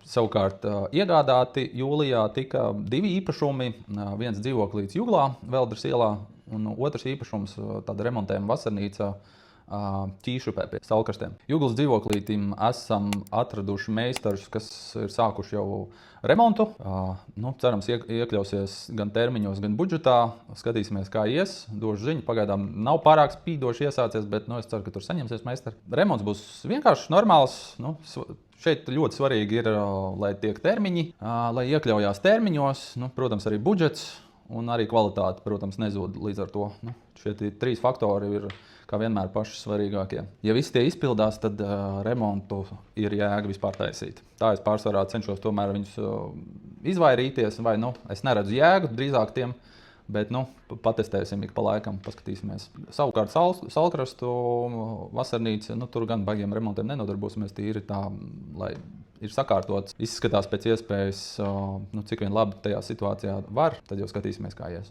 Savukārt iegādāti jūlijā tika 2 īpašumi. Viens dzīvoklīts Juglā, Veldras ielā, un otrs īpašums tāda remontējuma vasarnīca Ķīšupē pie Saulkrastiem. Juglas dzīvoklītim esam atraduši meistarus, kas ir sākuši jau remontu. Cerams, iekļausies gan termiņos, gan budžetā. Skatīsimies, kā ies. Došu ziņu. Pagaidām nav pārāk spīdoši iesācies, bet es ceru, ka tur saņemsies meistari. Remonts būs vienkārši normāls. Šeit ļoti svarīgi ir, lai tiek termiņi, lai iekļaujās termiņos. Protams, arī budžets un arī kvalitāte, protams, nezūd līdz ar to. Šie 3 faktori ir, kā vienmēr, paši svarīgākie. Ja visi tie izpildās, tad remontu ir jēga vispār taisīt. Tā es pārsvarā cenšos tomēr viņus izvairīties, vai es neredzu jēgu drīzāk tiem, bet patestēsim ik pa laikam, paskatīsimies. Savukārt Saulkrastu vasarnīca, tur gan baigiem remontiem nenodarbosimies, tīri tā, lai ir sakārtots, izskatās pēc iespējas, cik vien labi tajā situācijā var, tad jau skatīsimies, kā ies.